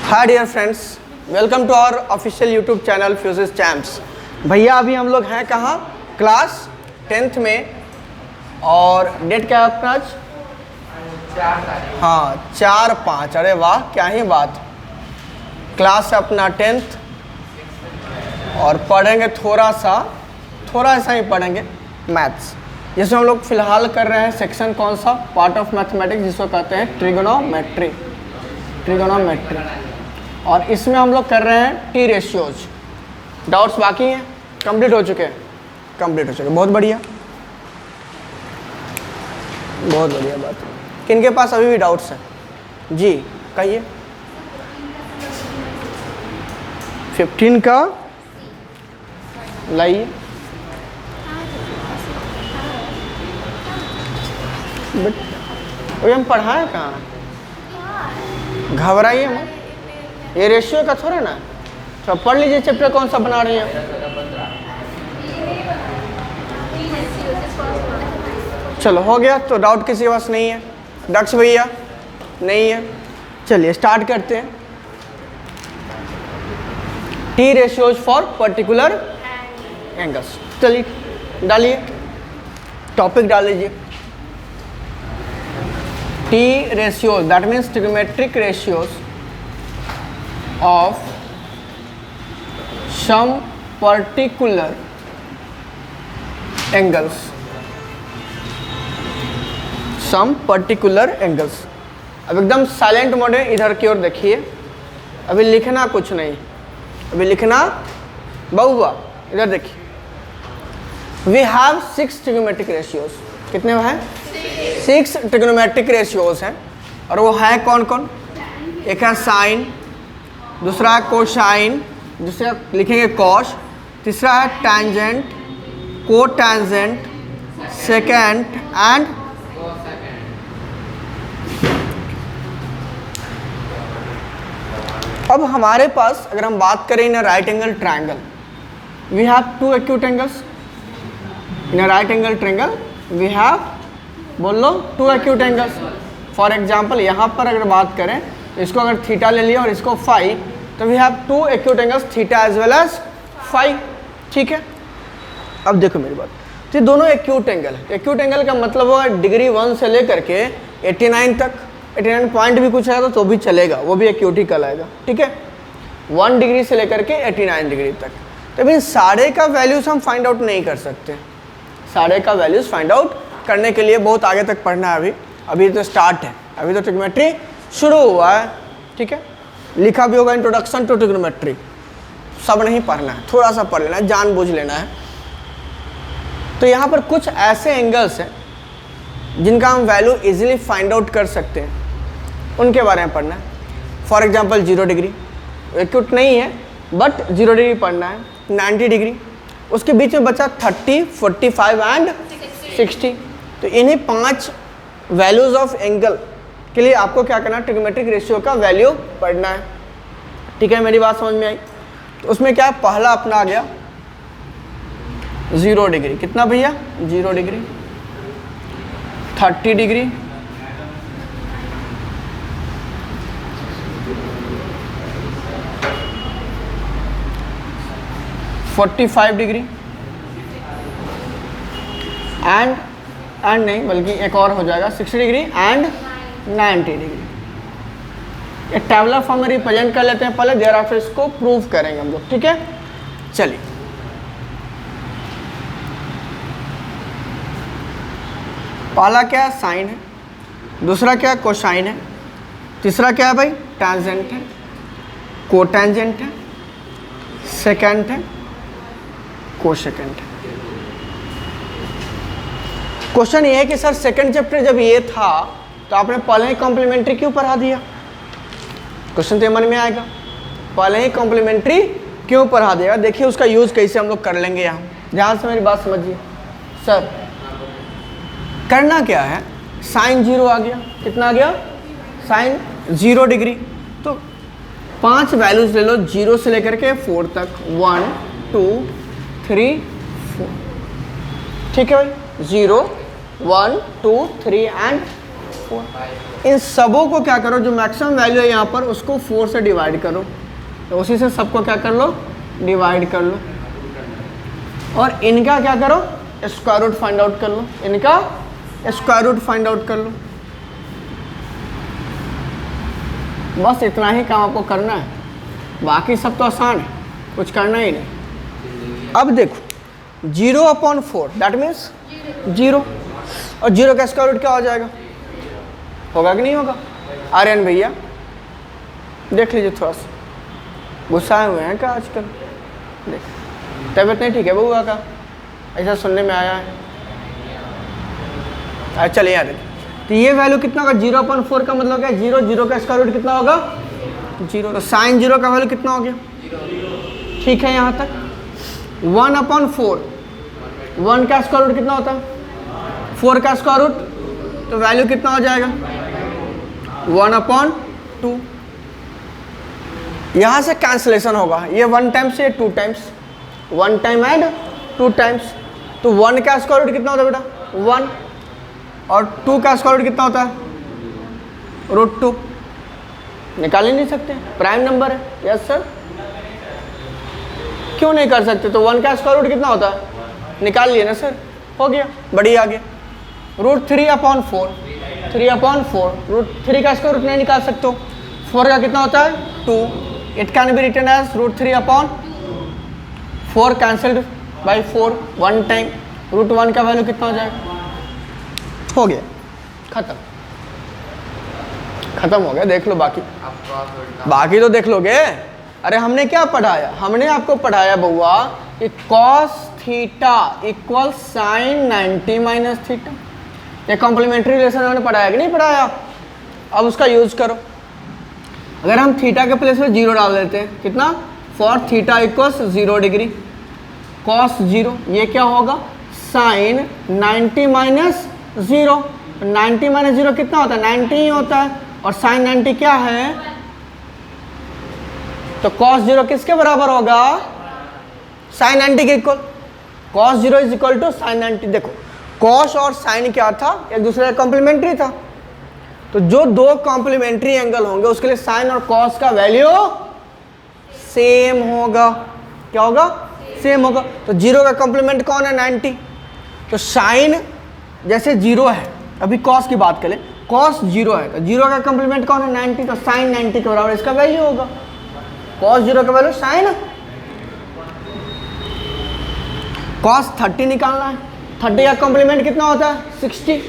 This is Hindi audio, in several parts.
Hi dear friends, welcome to our official YouTube channel फ्यूजिस चैम्प्स। भैया अभी हम लोग हैं कहाँ? क्लास 10th में। और डेट क्या है अपना आज? 4/5। अरे वाह, क्या ही बात। क्लास है अपना 10th और पढ़ेंगे थोड़ा सा ही पढ़ेंगे मैथ्स, जिसमें हम लोग फिलहाल कर रहे हैं सेक्शन कौन सा? पार्ट ऑफ मैथमेटिक्स, जिसको कहते हैं ट्रिगोनोमेट्री। और इसमें हम लोग कर रहे हैं टी रेशियोज। डाउट्स बाकी हैं? कंप्लीट हो चुके? बहुत बढ़िया बात। किनके पास अभी भी डाउट्स हैं? जी कहिए। 15 का लाइए। हम पढ़ाए कहाँ? घबराइए मत, ये रेशियो का थोड़ा ना। तो पढ़ लीजिए चैप्टर कौन सा बना रही है। चलो हो गया, तो डाउट किसी के पास नहीं है? दक्ष भैया नहीं है? चलिए स्टार्ट करते हैं। T ratios for particular angles. चलिए डालिए, टॉपिक डाल लीजिए। T ratios, that means trigonometric ratios of some particular angles, अब एकदम साइलेंट मोड है, इधर की ओर देखिए। अभी लिखना कुछ नहीं, अभी लिखना बहुआ, इधर देखिए। We have 6 trigonometric ratios. कितने हैं? 6 ट्रिग्नोमेट्रिक रेशियोज हैं। और वो है कौन कौन? एक है साइन, दूसरा है कोसाइन, दूसरा लिखेंगे कॉस, तीसरा है टैंजेंट, कोटैंजेंट, सेकेंड एंड अब हमारे पास अगर हम बात करें in right angle triangle, we have 2 acute angles. In right angle triangle we have, बोल लो, 2 एक्यूट एंगल्स। फॉर एग्जांपल यहाँ पर अगर बात करें, इसको अगर थीटा ले लिया और इसको फाई, तो we have 2 acute angles, theta as well as phi. ठीक है, अब देखो मेरी बात, तो दोनों एक्यूट एंगल है। एक्यूट एंगल का मतलब होगा डिग्री 1 से लेकर के 89 तक। 89 पॉइंट भी कुछ है तो भी चलेगा, वो भी एक्यूट ही कहलाएगा। ठीक है, 1 डिग्री से लेकर के 89 डिग्री तक। तो इन सारे का वैल्यूज हम फाइंड आउट नहीं कर सकते। सारे का वैल्यूज फाइंड आउट करने के लिए बहुत आगे तक पढ़ना है। अभी तो स्टार्ट है, अभी तो ट्रिग्नोमेट्री शुरू हुआ है। ठीक है, लिखा भी होगा इंट्रोडक्शन टू ट्रिग्नोमेट्री। सब नहीं पढ़ना है, थोड़ा सा पढ़ लेना है, जान बूझ लेना है। तो यहाँ पर कुछ ऐसे एंगल्स हैं जिनका हम वैल्यू इजीली फाइंड आउट कर सकते हैं, उनके बारे में पढ़ना है। फॉर एग्जांपल 0 डिग्री एक्यूट नहीं है, बट 0 डिग्री पढ़ना है। 90 डिग्री, उसके बीच में बचा 30, 45 एंड 60। तो इन्हीं 5 वैल्यूज ऑफ एंगल के लिए आपको क्या करना है? ट्रिग्नोमेट्रिक रेशियो का वैल्यू पढ़ना है। ठीक है, मेरी बात समझ में आई? तो उसमें क्या है, पहला अपना आ गया 0 डिग्री। कितना भैया? 0 डिग्री, 30 डिग्री, 45 डिग्री एंड नहीं, बल्कि एक और हो जाएगा 60 डिग्री एंड 90 डिग्री। एक टेबुलर फॉर्म में रिप्रेजेंट कर लेते हैं पहले, देयर आफ्टर इसको प्रूव करेंगे हम लोग। ठीक है, चलिए। पहला क्या है? साइन है। दूसरा क्या है? कोसाइन है। तीसरा क्या है भाई? टैंजेंट है, कोटैंजेंट है, सेकेंड है, कोसेकेंट है। क्वेश्चन ये है कि सर सेकंड चैप्टर जब ये था तो आपने पहले ही कॉम्प्लीमेंट्री क्यों पढ़ा दिया? क्वेश्चन तो मन में आएगा, पहले ही कॉम्प्लीमेंट्री क्यों पढ़ा दिया? देखिए उसका यूज़ कैसे हम लोग कर लेंगे। यहाँ ध्यान से मेरी बात समझिए। सर करना क्या है, साइन 0 आ गया। कितना आ गया? Sine 0 degree. तो 5 वैल्यूज ले लो 0 से लेकर के 4 तक, 1 2 3 4। ठीक है भाई, 0 1 2 3 एंड 4। इन सबों को क्या करो, जो मैक्सिमम वैल्यू है यहाँ पर उसको 4 से डिवाइड करो, तो उसी से सबको क्या कर लो, डिवाइड कर लो। और इनका क्या करो, स्क्वायर रूट फाइंड आउट कर लो, इनका स्क्वायर रूट फाइंड आउट कर लो। बस इतना ही काम आपको करना है, बाकी सब तो आसान है, कुछ करना ही नहीं। अब देखो 0/4 दैट मीन्स 0, और 0 का स्क्वायर रूट क्या हो जाएगा, होगा कि नहीं होगा? आर्यन भैया देख लीजिए, थोड़ा सा गुस्साए हुए हैं क्या आजकल? देख, तबीयत नहीं ठीक है बउआ का, ऐसा सुनने में आया है। अच्छा चलिए यार, तो ये वैल्यू कितना होगा, 0/4 का मतलब क्या, 0, 0 का स्क्वायर रूट कितना होगा, 0, तो साइन 0 का वैल्यू कितना हो गया, ठीक है यहाँ तक। 1/4, 1 का स्क्वायर रूट कितना होता है, 4 का स्क्वायर रूट, तो वैल्यू कितना हो जाएगा, 1/2। यहाँ से कैंसलेशन होगा, ये 1 टाइम्स, ये 2 टाइम्स, 1 टाइम एंड 2 टाइम्स, तो 1 का स्क्वायर रूट कितना होता है बेटा, 1, और 2 का स्क्वायर रूट कितना होता है, √2। निकाल ही नहीं सकते, प्राइम नंबर है। यस सर, क्यों नहीं कर सकते? तो 1 का स्क्वायर रूट कितना होता है, निकाल लिए ना सर, हो गया, बढ़िया आगे। √3/4, 3/4, √3 का स्क्वायर रूट नहीं निकाल सकते हो, 4 का कितना होता है, 2, it can be written as √3/4, cancelled by 4 1 time, √1 का वैल्यू कितना हो जाएगा, हो गया, खत्म हो गया। देख लो बाकी, बाकी तो देख लोगे। अरे हमने क्या पढ़ाया, हमने आपको पढ़ाया बउआ कि cos theta equal sin 90 - theta, ये कॉम्प्लीमेंट्री रिलेशन हमने पढ़ाया कि नहीं पढ़ाया? अब उसका यूज करो। अगर हम थीटा के प्लेस में 0 डाल देते हैं, कितना, for theta equals 0 degree, cos 0, ये क्या होगा, sin 90 - 0, 90 - 0 कितना होता है, 90 ही होता है, और sin 90 क्या है, तो cos 0 किसके बराबर होगा, sin 90 के equal, cos 0 is equal to sin 90। देखो cos और sin क्या था, एक दूसरे का कॉम्प्लीमेंट्री था, तो जो दो कॉम्प्लीमेंट्री एंगल होंगे उसके लिए sin और cos का वैल्यू सेम होगा, क्या होगा, सेम होगा। तो 0 का कॉम्प्लीमेंट कौन है, 90, तो sin जैसे 0 है, अभी cos की बात करें, cos 0 है, तो 0 का कॉम्प्लीमेंट कौन है, 90, तो sin 90 के बराबर इसका वैल्यू होगा, cos 0 का वैल्यू sin, cos 30 निकालना है, 30 का कॉम्प्लीमेंट कितना होता है, 60,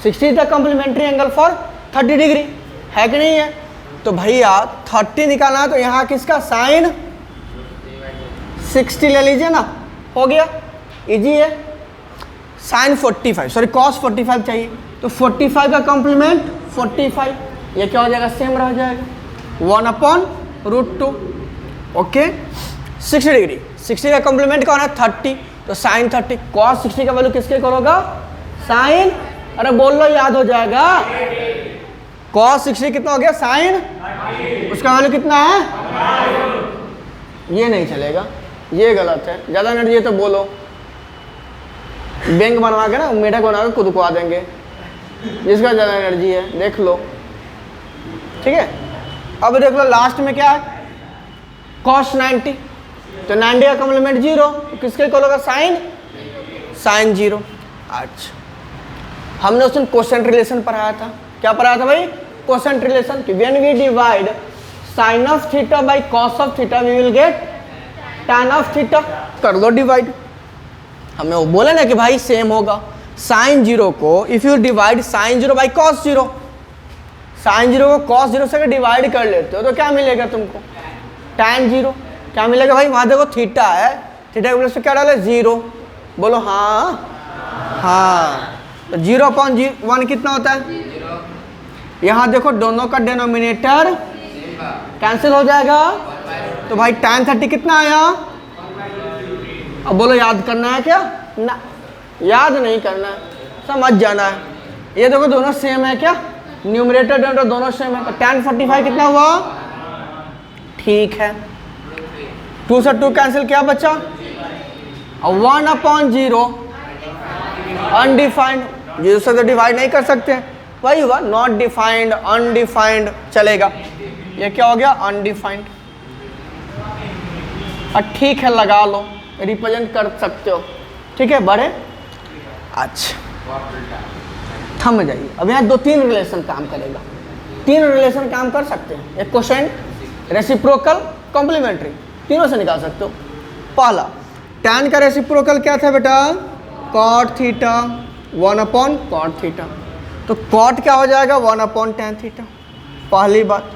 60 the complementary angle for 30 degree, है कि नहीं है? तो भैया 30 निकालना है, तो यहाँ किसका, sin 60 ले लीजिए ना, हो गया, इजी है। sin 45, सॉरी cos 45 चाहिए, तो 45 का कॉम्प्लीमेंट 45, ये क्या हो जाएगा, सेम रह जाएगा, 1/√2, ओके। 60 डिग्री, 60 का कॉम्प्लीमेंट कौन है, 30, तो sin 30, cos 60 का वैल्यू किसके इक्वल होगा, sin, अरे बोल लो याद हो जाएगा, cos 60 कितना हो गया, sin, उसका वैल्यू कितना है, ये नहीं चलेगा, ये गलत है, ज़्यादा एनर्जी है तो बोलो, बैंक बनवा के ना मेढक बना के खुद को आ देंगे, जिसका ज़्यादा एनर्जी है, देख लो, ठीक है। अब देख लो लास्ट में क्या है, cos 90, तो 90 का कॉम्प्लीमेंट 0, तो किसके इक्वल होगा, sin 0। अच्छा, हमने उस दिन कोसेंट रिलेशन पढ़ाया था, क्या पढ़ाया था भाई, कोसेंट रिलेशन, कि when we divide sin of theta by cos of theta we will get tan of theta, कर दो डिवाइड। हमें वो बोले ना कि भाई सेम होगा, sin 0 को if you divide sin 0 by cos 0, sin 0 को cos 0 से डिवाइड कर लेते हो तो क्या मिलेगा तुमको, tan 0, क्या मिलेगा भाई, वहाँ देखो थीटा है, थीटा के प्लेस पे क्या डाले, 0, बोलो हाँ, हाँ, तो 0/1 कितना होता है, यहाँ देखो दोनों का डिनोमिनेटर कैंसिल हो जाएगा, तो भाई tan 30 कितना आया, अब बोलो याद करना है क्या, ना याद नहीं करना है, समझ जाना है। ये देखो दोनों सेम है क्या, न्यूमरेटर डिनोमिनेटर दोनों सेम है, तो tan 45 कितना हुआ, ठीक है, 2 से 2 कैंसिल, क्या बचा, और 1/0 अनडिफाइंड, 0 से तो डिवाइड नहीं कर सकते, वही हुआ, नॉट डिफाइंड, अनडिफाइंड चलेगा। ये क्या हो गया, अनडिफाइंड। और ठीक है, लगा लो, रिप्रेजेंट कर सकते हो। ठीक है, बढ़े। अच्छा, थम जाइए। अब यहाँ 2-3 रिलेशन काम करेगा, 3 रिलेशन काम कर सकते हैं। एक कोसेंट, रेसिप्रोकल, कॉम्प्लीमेंट्री, तीनों से निकाल सकते हो। पहला, tan का रेसिप्रोकल क्या था बेटा, cot थीटा 1/cot थीटा। तो cot क्या हो जाएगा, 1/tan थीटा, पहली बात।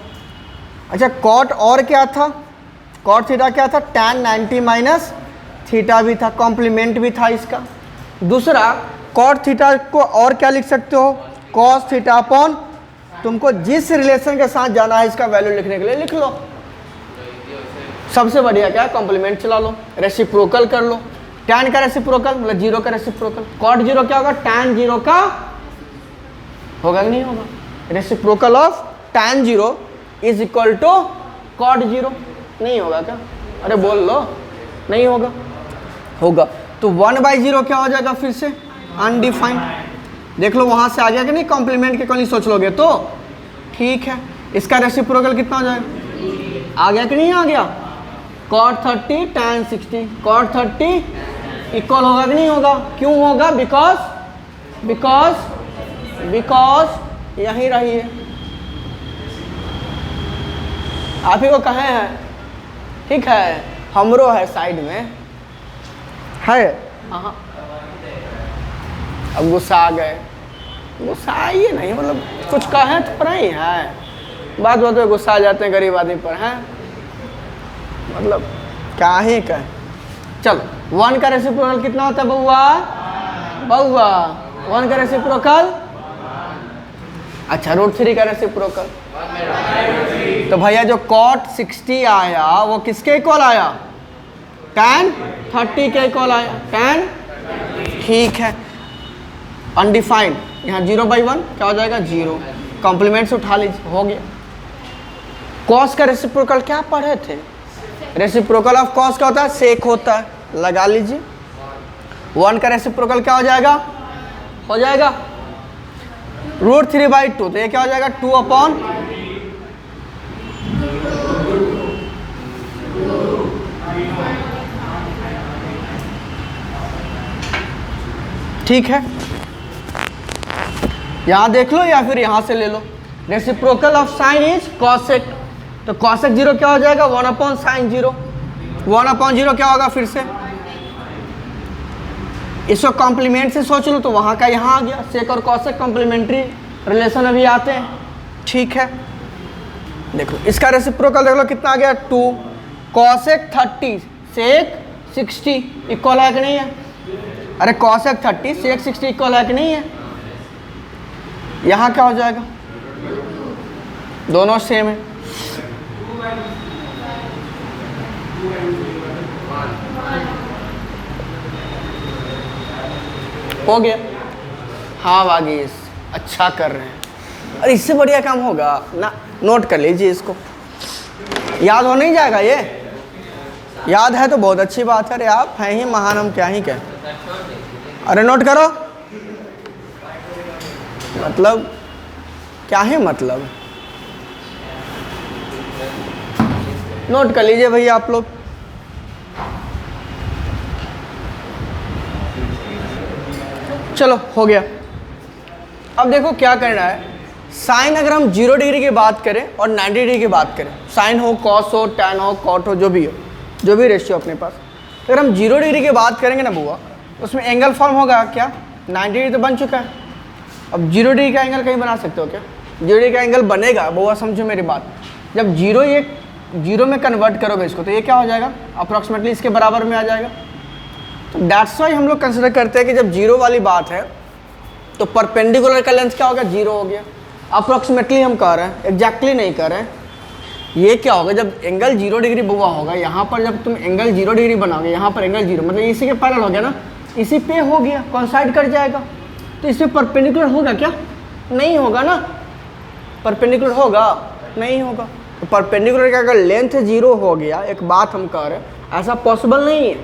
अच्छा, cot और क्या था, cot थीटा क्या था, tan 90 माइनस थीटा भी था, कॉम्प्लीमेंट भी था इसका। दूसरा, cot थीटा को और क्या लिख सकते हो, cos थीटा अपॉन, तुमको जिस रिलेशन के साथ जाना है इसका वैल्यू लिखने के लिए लिख लो। सबसे बढ़िया क्या है, कॉम्प्लीमेंट चला लो, रेसिप्रोकल कर लो। tan का रेसिप्रोकल मतलब 0 का रेसिप्रोकल, cot 0 क्या होगा, tan 0 का होगा कि नहीं होगा, reciprocal of tan 0 is equal to cot 0, नहीं होगा क्या, अरे बोल लो, नहीं होगा, होगा। तो 1/0 क्या हो जाएगा, फिर से अनडिफाइंड। देख लो वहां से आ गया कि नहीं, कॉम्प्लीमेंट के कहीं सोच लोगे तो ठीक है। इसका रेसिप्रोकल कितना हो जाएगा, आ गया कि नहीं आ गया, cot 30 tan 60, cot 30 इक्वल होगा कि नहीं होगा, क्यों होगा, बिकॉज यहीं रही है, आप ही को कहे हैं, ठीक है, हमरो है साइड में है। हाँ, अब गुस्सा आ गए, गुस्सा आइए नहीं, मतलब कुछ कहें तो नहीं है, बात में गुस्सा आ जाते हैं गरीब आदमी पर, हैं मतलब क्या ही कहें। चलो 1 का रेसिप्रोकल कितना होता है बउआ 1 का रेसिप्रोकल, अच्छा √3 का रेसिप्रोकल। तो भैया जो cot 60 आया वो किसके इक्वल आया, tan 30 के इक्वल आया, tan, ठीक है। अनडिफाइंड, यहाँ 0/1 क्या हो जाएगा, 0, कॉम्प्लीमेंट से उठा लीजिए, हो गया। cos का रेसिप्रोकल क्या पढ़े थे, रेसिप्रोकल ऑफ cos क्या होता है, सेक होता है, लगा लीजिए। 1 का रेसिप्रोकल क्या हो जाएगा, √3/2, तो ये क्या हो जाएगा, 2/, ठीक है। यहां देख लो या फिर यहां से ले लो, reciprocal of sine is cosec, तो कॉसेक 0 क्या हो जाएगा, 1/sin 0, 1/0 क्या होगा, फिर से इसको कॉम्प्लीमेंट से सोच लो तो वहां का यहां आ गया, सेक और कॉसेक कॉम्प्लीमेंट्री रिलेशन अभी आते हैं, ठीक है। देखो इसका रेसिप्रोकल देख लो कितना आ गया, 2, कॉसेक 30 सेक 60 इक्वल है कि नहीं है, अरे कॉसेक 30 सेक 60 इक्वल है कि नहीं है, यहाँ क्या हो जाएगा, दोनों सेम है। हो गया, हाँ वागीस अच्छा कर रहे हैं, अरे इससे बढ़िया काम होगा ना, नोट कर लीजिए इसको, याद हो नहीं जाएगा, ये याद है तो बहुत अच्छी बात है, अरे आप हैं ही महान, हम क्या ही कहें, अरे नोट करो, मतलब क्या है, मतलब नोट कर लीजिए भैया आप लोग। चलो हो गया। अब देखो क्या करना है, साइन अगर हम 0 डिग्री की बात करें और 90 डिग्री की बात करें, साइन हो, कॉस हो, टैन हो, कॉट हो, जो भी हो, जो भी रेशियो अपने पास, अगर हम 0 डिग्री की बात करेंगे ना बुआ, उसमें एंगल फॉर्म होगा क्या, 90 डिग्री तो बन चुका है, अब 0 डिग्री का एंगल कहीं बना सकते हो क्या, 0 डिग्री का एंगल बनेगा बुआ, समझो मेरी बात, जब 0 में कन्वर्ट करोगे इसको तो ये क्या हो जाएगा, अप्रॉक्सीमेटली इसके बराबर में आ जाएगा। तो दैट्स वाई हम लोग कंसिडर करते हैं कि जब 0 वाली बात है तो परपेंडिकुलर का लेंथ क्या हो गया, 0 हो गया। अप्रॉक्सीमेटली हम कह रहे हैं, एग्जैक्टली नहीं कह रहे हैं। ये क्या होगा, जब एंगल 0 डिग्री बुआ होगा, यहाँ पर जब तुम एंगल 0 डिग्री बनाओगे, यहाँ पर एंगल 0 मतलब इसी के पैरेलल हो गया ना, इसी पे हो गया, कॉन्साइड कर जाएगा, तो इसमें परपेंडिकुलर होगा क्या, नहीं होगा ना, परपेंडिकुलर होगा नहीं होगा। तो परपेंडिकुलर का अगर लेंथ 0 हो गया, एक बात हम कह रहे हैं, ऐसा पॉसिबल नहीं है,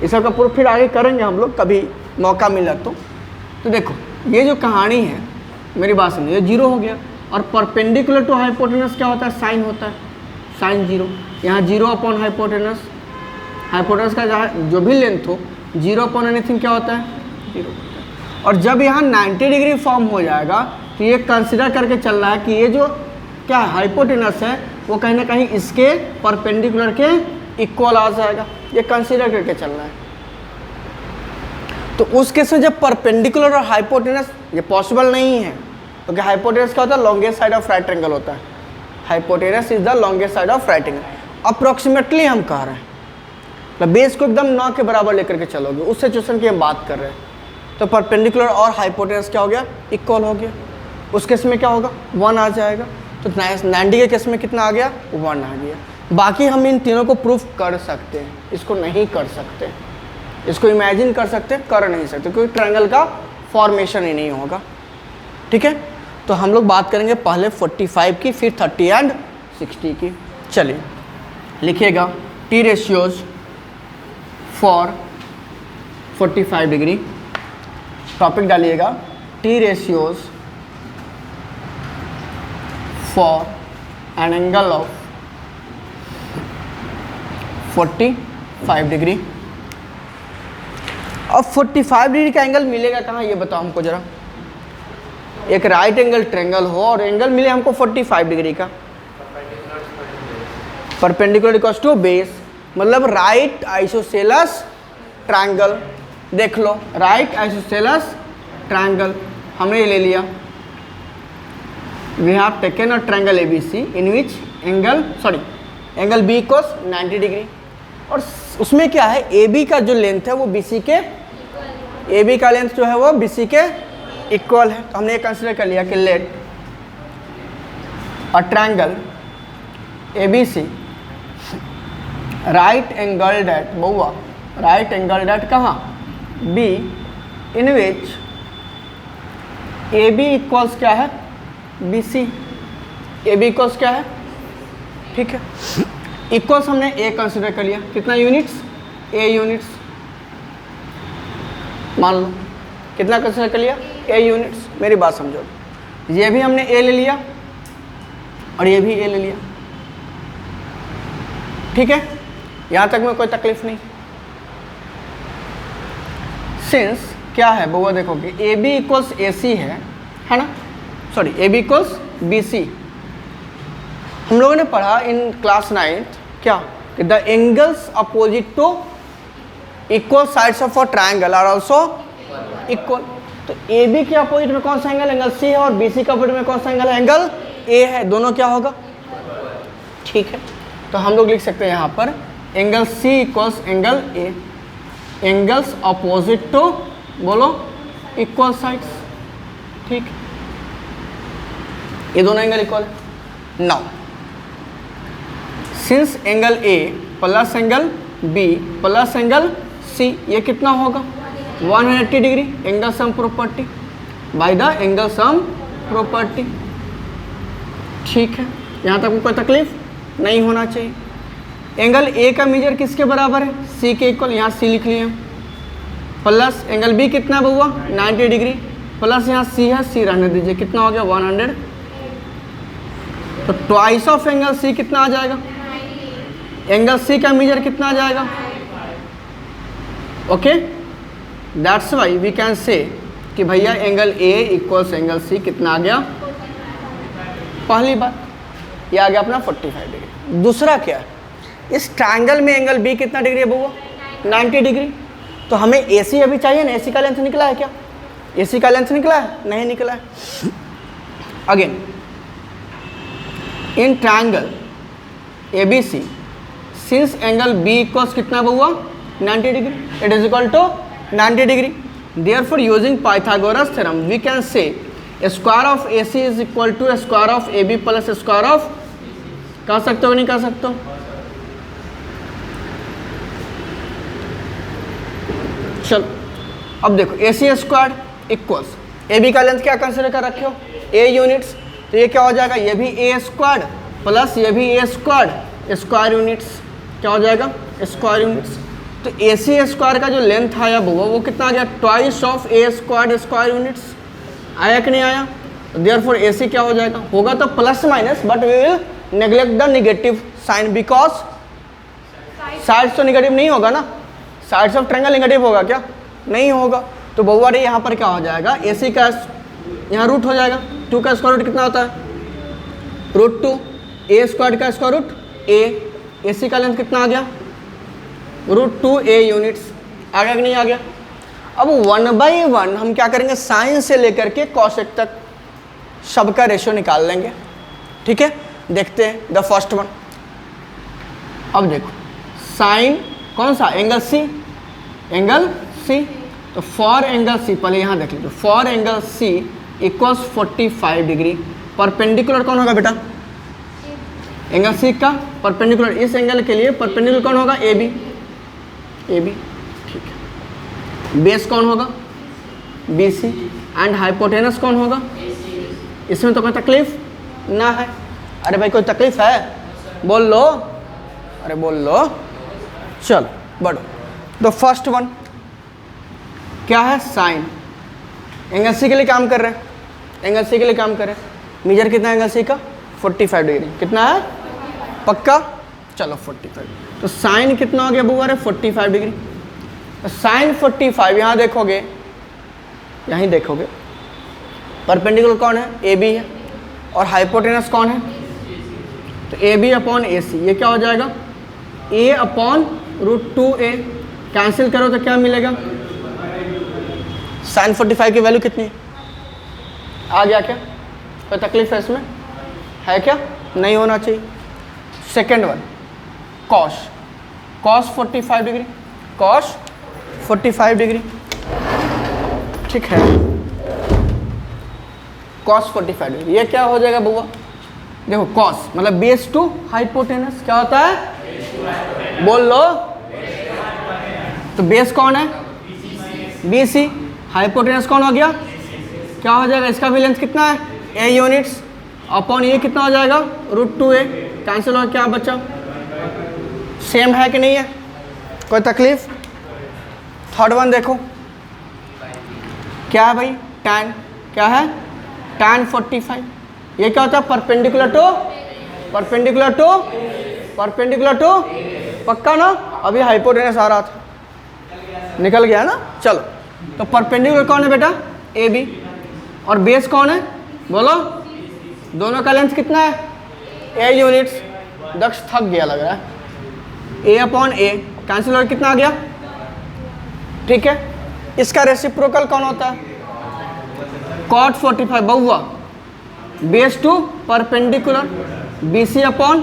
इस सब का प्रूफ फिर आगे करेंगे हम लोग कभी मौका मिला तो देखो ये जो कहानी है मेरी बात सुनिए, ये 0 हो गया। और परपेंडिकुलर टू हाइपोटेनस क्या होता है? साइन होता है, साइन 0। यहाँ 0 अपॉन हाइपोटेनस, हाइपोटेनस का जो भी लेंथ हो 0 अपॉन एनीथिंग क्या होता है? 0 होता है। और जब यहाँ 90 डिग्री फॉर्म हो जाएगा तो ये कंसिडर करके चल रहा है कि ये जो क्या हाइपोटेनस है वो कहीं ना कहीं इसके परपेंडिकुलर के इक्वल आ जाएगा, ये कंसिडर करके चल रहा है। तो उस केस में जब परपेंडिकुलर और हाइपोटेनस ये पॉसिबल नहीं है, क्योंकि हाइपोटेनस क्या होता है? Longest side of right triangle होता है। Hypotenuse is the longest side of right triangle. Approximately हम कह रहे हैं, मतलब बेस को एकदम 9 के बराबर लेकर के चलोगे, उस सिचुएशन की हम बात कर रहे हैं। तो परपेंडिकुलर और हाइपोटेनस क्या हो गया? इक्वल हो गया। उस केस में क्या होगा? 1 आ जाएगा। तो 90 के केस में कितना आ गया? 1 आ गया। बाकी हम इन तीनों को प्रूफ कर सकते हैं, इसको नहीं कर सकते। इसको इमेजिन कर सकते, कर नहीं सकते, क्योंकि ट्रायंगल का फॉर्मेशन ही नहीं होगा। ठीक है, तो हम लोग बात करेंगे पहले 45 की, फिर 30 एंड 60 की। चलिए लिखिएगा T ratios for 45 degree. Topic डालिएगा T ratios for an angle of 45 degree. अब 45 डिग्री का एंगल मिलेगा कहाँ, ये बताओ हमको जरा। एक राइट एंगल ट्रायंगल हो और एंगल मिले हमको 45 डिग्री का, परपेंडिकुलर इक्वल्स टू बेस, मतलब राइट आइसोसेलेस ट्रायंगल। देख लो, राइट आइसोसेलेस ट्रायंगल हमने ये ले लिया। We have taken a triangle ABC in which angle B equals 90 degree. और उसमें क्या है, AB का जो लेंथ है वो BC के, AB का लेंथ जो है वो BC के इक्वल है। तो हमने ये कंसिडर कर लिया कि let a triangle ABC right angle at बउआ, राइट एंगल एट कहाँ? B, in which AB equals क्या है? BC। AB इक्वल्स क्या है? ठीक है, इक्वल्स हमने A कंसिडर कर लिया। कितना यूनिट्स? A units. मान लो कितना कंसिडर कर लिया? A units. मेरी बात समझो, ये भी हमने A ले लिया और ये भी A ले लिया। ठीक है, यहाँ तक में कोई तकलीफ नहीं। सिंस क्या है बउआ, देखो कि AB इक्वल्स AC है ना, सॉरी AB इक्वल्स BC। हम लोगों ने पढ़ा इन क्लास 9th क्या कि the angles opposite to equal sides of a triangle are also equal. तो AB के अपोजिट में कौन सा एंगल? एंगल C है। और BC के अपोजिट में कौन सा एंगल है? एंगल A है। दोनों क्या होगा? ठीक है, तो हम लोग लिख सकते हैं यहाँ पर angle C equals angle A, angles opposite to बोलो इक्वल साइड्स। ठीक, ये दोनों एंगल इक्वल है। Now since angle A plus angle B plus angle C, ये कितना होगा? 180 degree. Angle sum property by the angle sum property. ठीक है, यहाँ तक कोई तकलीफ नहीं होना चाहिए। एंगल A का मेजर किसके बराबर है? C के इक्वल। यहाँ C लिख लिए, प्लस एंगल B कितना है बउआ? 90 डिग्री, प्लस यहाँ C है, C रहने दीजिए। कितना हो गया? 100। तो ट्वाइस ऑफ एंगल C कितना आ जाएगा? एंगल C का मेजर कितना आ जाएगा? Okay, that's why we can say कि भैया angle A equals angle C कितना आ गया? पहली बात ये आ गया अपना 45 डिग्री। दूसरा क्या है, इस ट्रायंगल में एंगल B कितना डिग्री है बउआ? 90 डिग्री। तो हमें AC अभी चाहिए ना, AC का लेंथ निकला है क्या? AC का लेंथ निकला है? नहीं निकला है। Again in triangle ABC since angle B equals कितना बउआ? 90 degree, it is equal to 90 degree. Therefore using Pythagoras theorem we can say square of AC is equal to square of AB plus square of, कह सकते हो नहीं कह सकते हो? चलो अब देखो AC स्क्वायर इक्वल्स AB का लेंथ क्या कंसिडर कर रखे हो? A units. तो ये क्या हो जाएगा? ये भी A स्क्वायर प्लस ये भी A स्क्वायर, स्क्वायर यूनिट्स। क्या हो जाएगा? Square units. तो AC स्क्वायर का जो लेंथ आया वो कितना आ गया? Twice of A square, square units. आया कि नहीं आया? देयरफॉर AC क्या हो जाएगा, होगा तो plus minus, but we will neglect the negative sign because sides तो नेगेटिव नहीं होगा ना, साइड्स ऑफ ट्रायंगल नेगेटिव होगा क्या, नहीं होगा। तो बउआ रे यहाँ पर क्या हो जाएगा, AC का यहाँ रूट हो जाएगा, 2 का स्क्वायर रूट कितना होता है √2, A स्क्वायर का स्क्वायर रूट A, AC का लेंथ कितना आ गया √2A यूनिट्स, आ गया कि नहीं आ गया। अब 1/1 हम क्या करेंगे, साइन से लेकर के कॉसेक तक सबका रेशियो निकाल लेंगे, ठीक है। देखते हैं द फर्स्ट वन। अब देखो साइन कौन सा, एंगल C, एंगल C, तो फॉर एंगल C पहले यहाँ देख लीजिए, for angle C equals 45 degree, perpendicular कौन होगा बेटा, एंगल C का परपेंडिकुलर, इस एंगल के लिए परपेंडिकुलर कौन होगा, AB, ठीक है। बेस कौन होगा, BC, एंड हाइपोटेनस कौन होगा, इसमें तो कोई तकलीफ ना है। अरे भाई कोई तकलीफ है, बोल लो, अरे बोल लो, चल बढ़ो। द फर्स्ट वन क्या है, साइन, एंगल C के लिए काम कर रहे हैं, एंगल C के लिए काम कर रहे हैं। मेजर कितना है एंगल C का, 45 डिग्री, कितना है पक्का, चलो 45। तो साइन कितना हो गया बुआ रे, 45 डिग्री। तो साइन 45 यहाँ देखोगे, यहीं देखोगे, परपेंडिकुलर कौन है, AB है, और हाइपोटेनस कौन है, तो AB अपॉन AC, ये क्या हो जाएगा, A अपॉन √2A, कैंसिल करो तो क्या मिलेगा, साइन 45 की वैल्यू कितनी आ गया, क्या कोई तकलीफ है इसमें, है क्या, नहीं होना चाहिए। Second one cos, cos 45 degree, cos 45 degree, ठीक है, कॉस 45 डिग्री, ये क्या हो जाएगा बुआ, देखो कॉस मतलब बेस टू हाइपोटेनस, क्या होता है, बोल लो, तो बेस कौन है, BC, हाइपोटेनस कौन हो गया, क्या हो जाएगा, इसका भी लेंथ कितना है, A यूनिट्स, अपॉन ये कितना हो जाएगा √2A, कैंसिल हो, क्या बचा, सेम है कि नहीं है, कोई तकलीफ। थर्ड वन देखो क्या है भाई, tan, क्या है tan 45, ये क्या होता है, perpendicular to perpendicular to perpendicular to, पक्का ना, अभी हाइपोटेनस आ रहा था, निकल गया ना। चलो तो परपेंडिकुलर कौन है बेटा, AB, और बेस कौन है, बोलो, दोनों का लेंथ कितना है, A यूनिट्स, दक्ष थक गया लग रहा है, A अपॉन A, कैंसिल हो, कितना आ गया, ठीक है। इसका रेसिप्रोकल कौन होता है, cot 45 बहुआ, base to perpendicular, BC upon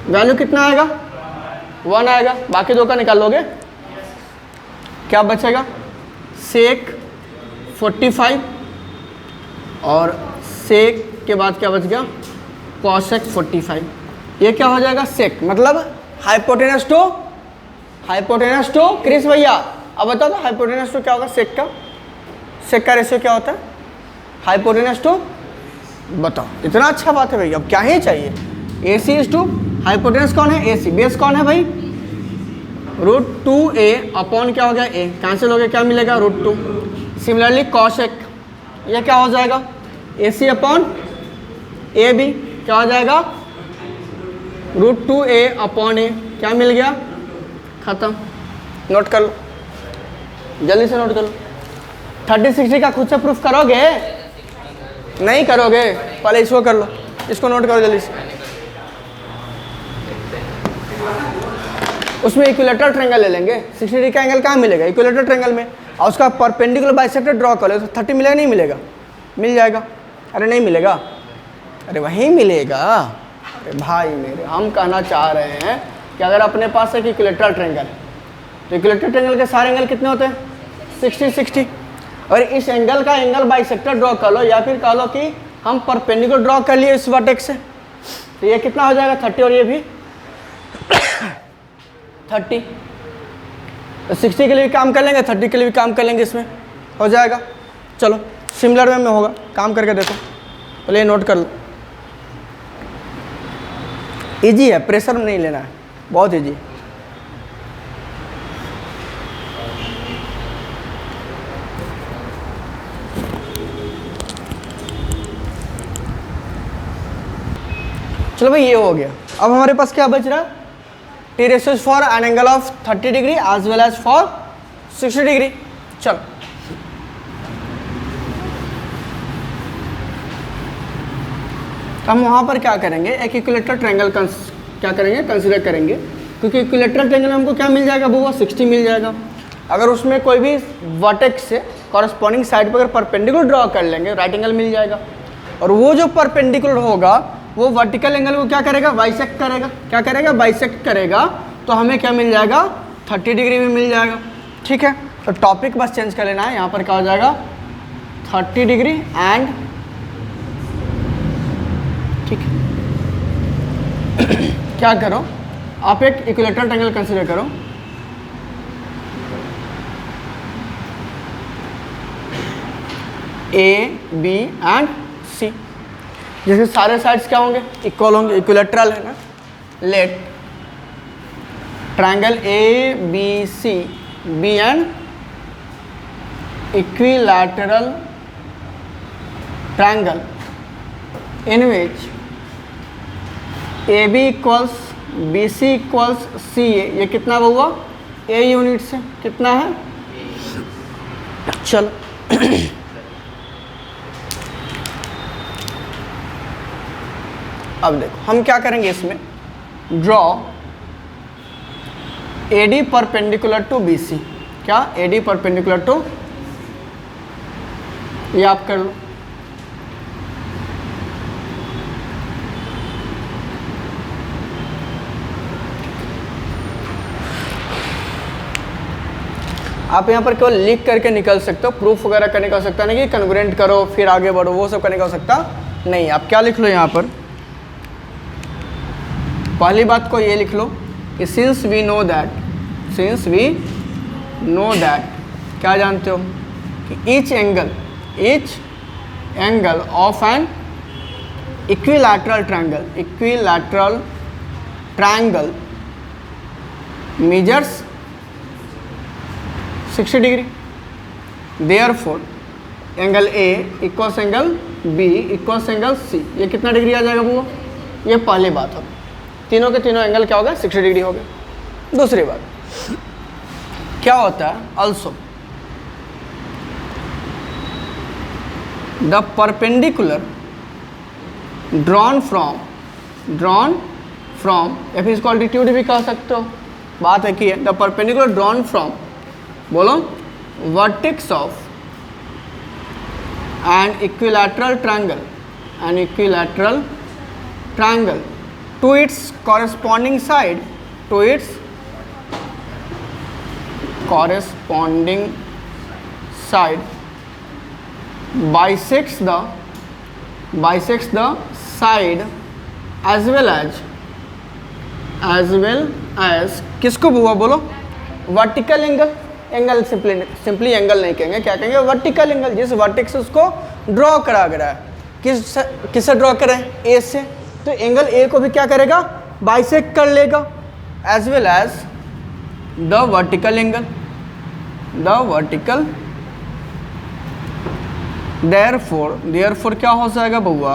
value कितना आएगा, 1 आएगा, बाकी दो का निकाल लोगे, क्या बचेगा, सेक 45, और सेक के बाद क्या बच गया, कॉसेक 45, ये क्या हो जाएगा, सेक मतलब हाइपोटेनस टू क्रिस भैया, अब बताओ तो हाइपोटेनस टू क्या होगा, सेक का रेशियो क्या होता है, हाइपोटेनस टू, बताओ, इतना अच्छा बात है भाई, अब क्या ही चाहिए, AC इज टू, हाइपोटेनस कौन है, AC, बेस कौन है भाई, √2A अपॉन क्या हो गया, A, कैंसिल हो गया, क्या मिलेगा, √2। सिमिलरली कॉसेक, ये क्या हो जाएगा, AC अपॉन AB, क्या हो जाएगा, √2A अपॉन A, क्या मिल गया, खत्म। नोट कर लो, जल्दी से नोट कर लो। 30-60 का खुद से प्रूफ करोगे, नहीं करोगे, पहले इसको कर लो, इसको नोट करो जल्दी से। उसमें इक्विलेटरल ट्रायंगल ले लेंगे, 60 डिग्री का एंगल कहाँ मिलेगा, इक्विलेटरल ट्रायंगल में, और उसका परपेंडिकुलर बाइसेक्टर ड्रॉ कर लो, तो 30 मिलेगा, नहीं मिलेगा, मिल जाएगा, अरे नहीं मिलेगा, अरे वहीं मिलेगा। अरे भाई मेरे, हम कहना चाह रहे हैं कि अगर अपने पास एक इक्विलेटरल ट्रायंगल है, तो इक्विलेटरल ट्रायंगल के सारे एंगल कितने होते हैं, 60-60, और इस एंगल का एंगल बाइसेक्टर ड्रॉ कर लो, या फिर कह लो कि हम परपेंडिकुलर ड्रॉ कर लिए इस वर्टेक्स से, तो ये कितना हो जाएगा, 30, और ये भी 30, तो 60 के लिए भी काम कर लेंगे, 30 के लिए भी काम कर लेंगे, इसमें हो जाएगा। चलो सिमिलर वे में होगा, काम करके देखो, पहले नोट कर लो, इजी है, प्रेशर नहीं लेना है, बहुत इजी है। चलो भाई ये हो गया। अब हमारे पास क्या बच रहा है, T ratio for an angle of 30 degree as well as for 60 degree. चलो हम वहाँ पर क्या करेंगे, एक इक्विलेटरल ट्रायंगल क्या करेंगे, कंसीडर करेंगे, क्योंकि इक्विलेटरल ट्रायंगल हमको क्या मिल जाएगा बुआ, 60 मिल जाएगा। अगर उसमें कोई भी वर्टेक्स से कॉरस्पॉन्डिंग साइड पर अगर परपेंडिकुलर ड्रॉ कर लेंगे, राइट एंगल मिल जाएगा। और वो जो परपेंडिकुलर होगा वो वर्टिकल एंगल को क्या करेगा, बाइसेक्ट करेगा। क्या करेगा, बाइसेक्ट करेगा। तो हमें क्या मिल जाएगा, 30 डिग्री में मिल जाएगा। ठीक है, तो टॉपिक बस चेंज कर लेना है। यहाँ पर क्या हो जाएगा, 30 डिग्री एंड, ठीक है क्या करो, आप एक इक्विलेटरल ट्रायंगल कंसीडर करो। ए बी एंड सी, जैसे सारे साइड्स क्या होंगे, इक्वल होंगे, इक्विलेटरल है ना। Let triangle A B C be and equilateral triangle in which AB equals BC equals CA, ये कितना हुआ, A यूनिट से कितना है, चलो अब देखो हम क्या करेंगे इसमें, draw AD perpendicular to BC। क्या, AD परपेंडिकुलर टू, ये आप कर लो। आप यहाँ पर केवल लिख करके निकल सकते हो, प्रूफ वगैरह करने का हो सकता नहीं कि कन्ग्रुएंट करो फिर आगे बढ़ो, वो सब करने का हो सकता नहीं। आप क्या लिख लो यहाँ पर, पहली बात को ये लिख लो कि सिंस वी नो दैट, क्या जानते हो कि each angle of an equilateral triangle measures 60 degree. Therefore angle A equals angle B equals angle C, ये कितना डिग्री आ जाएगा वो, ये पहली बात हो। तीनों के तीनों एंगल क्या हो गया, 60 डिग्री हो गया। दूसरी बात क्या होता है, also the perpendicular drawn from या फिर इसको अल्टीट्यूड भी कह सकते हो, बात है कि द परपेंडिकुलर ड्रॉन फ्रॉम, बोलो, vertex of an equilateral triangle to its corresponding side bisects the side as well as किसको हुआ, बोलो, वर्टिकल एंगल सिंपली एंगल नहीं कहेंगे, क्या कहेंगे, वर्टिकल एंगल, जिस वर्टेक्स से उसको ड्रॉ करा गया है। किससे ड्रॉ करें, ए से, तो एंगल ए को भी क्या करेगा, बाइसेक्ट कर लेगा, as well as the vertical angle. Therefore क्या हो जाएगा बउआ,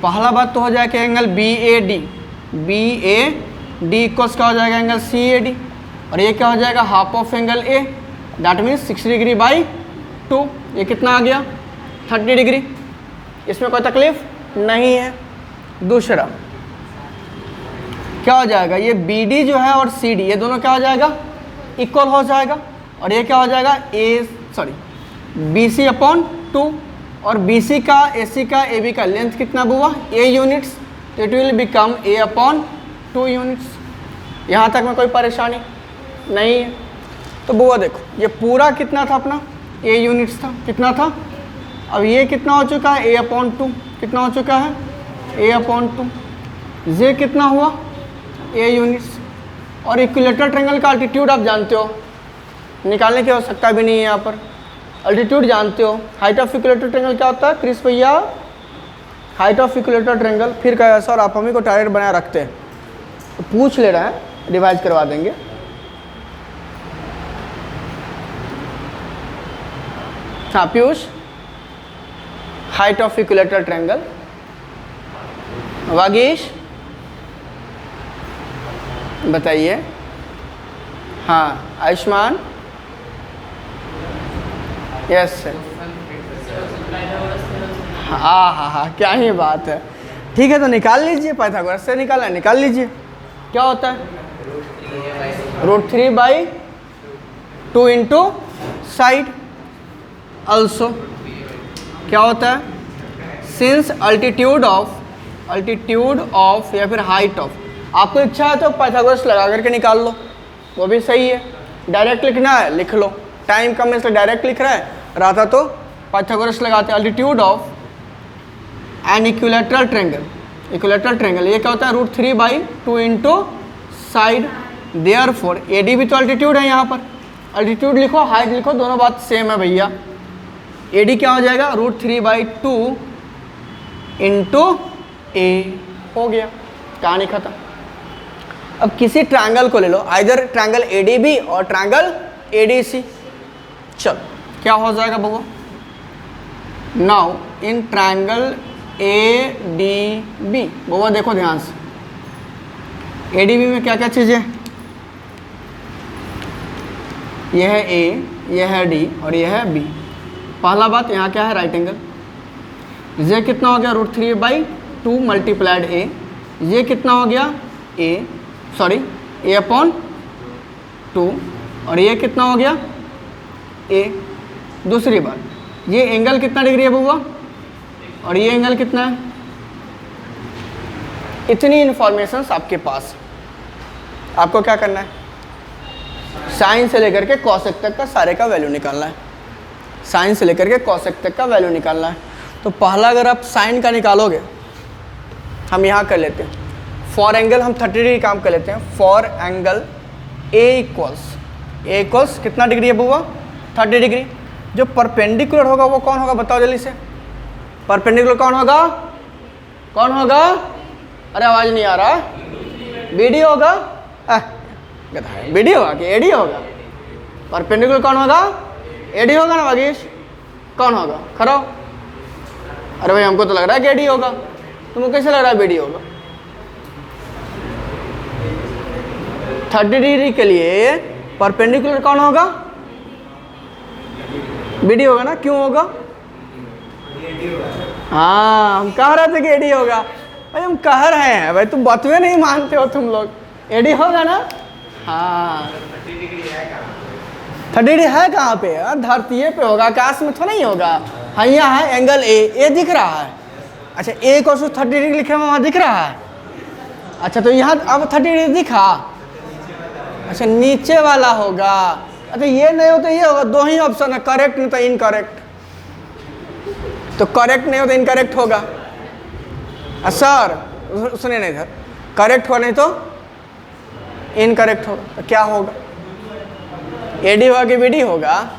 पहला बात तो हो जाएगा angle B A D equals क्या हो जाएगा, एंगल CAD, और ये क्या हो जाएगा, half of angle A, that means 60 degree by 2, ये कितना आ गया, 30 डिग्री। इसमें कोई तकलीफ नहीं है। दूसरा क्या हो जाएगा, ये BD जो है और CD ये दोनों क्या हो जाएगा, इक्वल हो जाएगा, और ये क्या हो जाएगा, BC अपॉन 2, और BC का AC का AB का लेंथ कितना हुआ, A यूनिट्स, तो it will become A upon 2 units. यहाँ तक में कोई परेशानी नहीं है। तो बुआ देखो ये पूरा कितना था अपना, A यूनिट्स था, कितना था, अब ये कितना हो चुका है, A अपॉन 2, कितना हो चुका है, A अपॉन 2, ये कितना हुआ, A यूनिट्स। और इक्विलेटरल ट्रायंगल का अल्टीट्यूड आप जानते हो, निकालने की आवश्यकता भी नहीं है। यहाँ पर अल्टीट्यूड जानते हो। हाइट ऑफ इक्विलेटरल ट्रायंगल क्या होता है क्रिस भैया, हाइट ऑफ इक्विलेटरल ट्रायंगल, फिर क्या है सर आप हमें को टारगेट बनाए रखते हैं, तो पूछ ले रहे हैं, रिवाइज करवा देंगे। हाँ Piyush, height of equilateral triangle, Vagish बताइए। हाँ आयुष्मान, यस। हाँ, क्या ही बात है। ठीक है, तो निकाल लीजिए, पाइथागोरस से निकालना है, निकाल लीजिए। क्या होता है? √3/2 इंटू साइड अल्सो। क्या होता है? सिंस अल्टीट्यूड ऑफ या फिर हाइट ऑफ, आपको इच्छा है तो पाइथागोरस लगा करके निकाल लो, वो भी सही है। डायरेक्ट लिखना है लिख लो, टाइम कम है इसलिए डायरेक्ट लिख रहा है, रहता तो पाइथागोरस लगाते। Altitude of an equilateral triangle, ये क्या होता है? √3/2 इंटू साइड। देयरफॉर AD भी तो अल्टीट्यूड है, यहाँ पर अल्टीट्यूड लिखो हाइट लिखो, दोनों बात सेम है भैया। AD क्या हो जाएगा? √3/2 इंटू A हो गया, कहानी खत्म। अब किसी ट्रायंगल को ले लो, आइदर ट्रायंगल ADB और ट्रायंगल ADC। चलो क्या हो जाएगा बबू? नाउ इन ट्रायंगल ADB, बबुआ देखो ध्यान से, ADB में क्या क्या चीज़ें? यह है A, यह है D और यह है B। पहला बात, यहाँ क्या है? Right angle. ये कितना हो गया? √3/2 मल्टीप्लाइड A। ये कितना हो गया? A/2 और ये कितना हो गया? A। दूसरी बात, ये एंगल कितना डिग्री है बबुआ और ये एंगल कितना है? इतनी इंफॉर्मेशंस आपके पास, आपको क्या करना है? साइन से लेकर के कॉसेक तक का सारे का वैल्यू निकालना है, साइन से लेकर के कॉसेक तक का वैल्यू निकालना है। तो पहला अगर आप साइन का निकालोगे, हम यहाँ कर लेते हैं फॉर एंगल, हम 30 डिग्री काम कर लेते हैं। फॉर एंगल A इक्वल्स कितना डिग्री है बबुआ? 30 डिग्री। जो परपेंडिकुलर होगा वो कौन होगा? बताओ जल्दी से। परपेंडिकुलर कौन होगा? कौन होगा? अरे आवाज़ नहीं आ रहा। BD होगा? BD होगा कि AD होगा? परपेंडिकुलर कौन होगा? AD होगा ना वागीश? कौन होगा? खरो। अरे भाई हमको तो लग रहा है कि AD होगा, तुमको कैसे लग रहा है BD होगा? 30 डिग्री के लिए परपेंडिकुलर कौन होगा? BD होगा ना? क्यों होगा? हाँ, हम कह रहे थे कि AD होगा। भाई हम कह रहे हैं भाई, तुम बातें नहीं मानते हो तुम लोग। AD होगा ना? हाँ। 30 डिग्री है कहाँ पे? धरती पे होगा, आकाश में तो नहीं होगा। हाँ यहाँ है एंगल A दिख रहा है। अच्छा A को 30 डिग्री लिखे में वहाँ दिख रहा है। अच्छा तो यहाँ अब 30 डिग्री दिखा। अच्छा नीचे वाला होगा। अच्छा ये नहीं हो तो ये होगा। दो ही ऑप्शन है, करेक्ट नहीं तो इनकरेक्ट। तो करेक्ट नहीं हो तो इनकरेक्ट होगा। सर सुनिए नहीं सर, करेक्ट हो नहीं तो इनकरेक्ट होगा। तो क्या होगा? AD होगा कि BD होगा?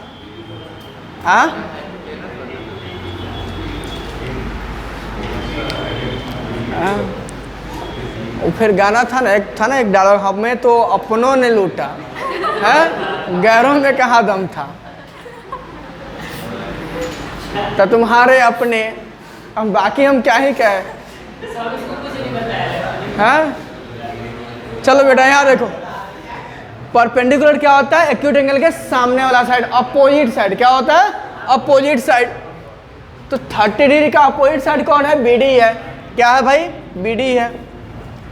हाँ फिर गाना था ना, एक डायलॉग, हमें तो अपनों ने लूटा है, गैरों में कहाँ दम था। तो तुम्हारे अपने, हम बाकी हम क्या ही कहें। हाँ चलो बेटा यहाँ देखो, परपेंडिकुलर क्या होता है? एक्यूट एंगल के सामने वाला साइड, अपोजिट साइड। क्या होता है? Opposite side. तो 30 डिग्री का अपोजिट साइड कौन है? BD है। क्या है भाई? BD है।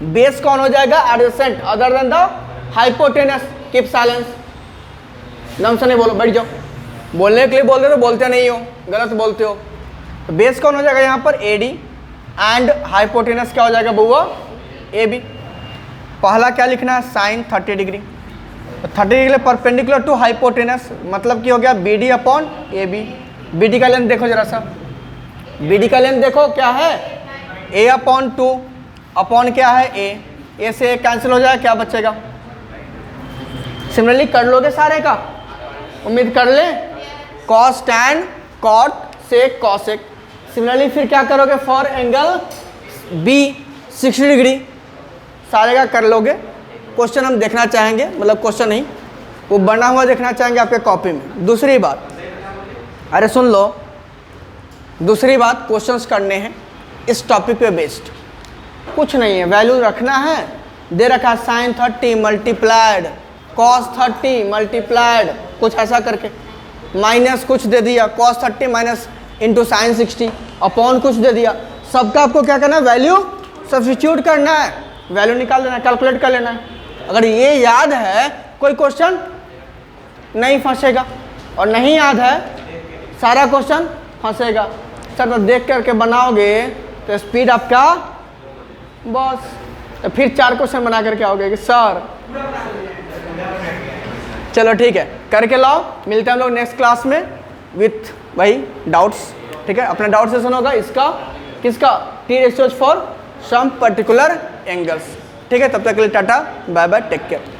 बेस कौन हो जाएगा? Adjacent other than the hypotenuse. Keep silence, दम से नहीं बोलो, बैठ जाओ। बोलने के लिए बोलते तो बोलते नहीं हो, गलत बोलते हो। तो बेस कौन हो जाएगा यहाँ पर? AD एंड हाइपोटेनस क्या हो जाएगा बुआ? AB। पहला क्या लिखना है? Sine 30 degree. तो 30 डिग्री परपेंडिकुलर टू हाइपोटेनस, मतलब कि हो गया BD/AB। BD का लेंथ देखो जरा सा, BD का लेंथ देखो क्या है? A/2 अपॉन क्या है? A से कैंसिल हो जाएगा, क्या बचेगा? सिमिलरली कर लोगे सारे का, उम्मीद कर ले। Cos tan cot sec cosec. Similarly फिर क्या करोगे? फॉर एंगल B 60 डिग्री, सारे का कर लोगे। क्वेश्चन हम देखना चाहेंगे, मतलब क्वेश्चन नहीं, वो बना हुआ देखना चाहेंगे आपके कॉपी में। दूसरी बात, अरे सुन लो, दूसरी बात, क्वेश्चंस करने हैं इस टॉपिक पे बेस्ड। कुछ नहीं है, वैल्यू रखना है, दे रखा है साइन 30 मल्टीप्लाइड कॉस 30 मल्टीप्लाइड कुछ ऐसा करके, माइनस कुछ दे दिया cos 30 minus into sine 60 upon कुछ दे दिया। सबका आपको क्या करना है, वैल्यू सब्स्टिट्यूट करना है, वैल्यू निकाल देना है, कैलकुलेट कर लेना है। अगर ये याद है कोई क्वेश्चन नहीं फंसेगा, और नहीं याद है सारा क्वेश्चन फंसेगा। सर तो देख करके बनाओगे तो स्पीड आपका बस, तो फिर 4 क्वेश्चन बना करके आओगे कि सर। चलो ठीक है, करके लाओ, मिलते हैं हम लोग नेक्स्ट क्लास में विथ वही डाउट्स। ठीक है, अपना डाउट सेशन होगा इसका, किसका, T ratios for some particular angles. ठीक है, तब तक के लिए tata bye bye, take care.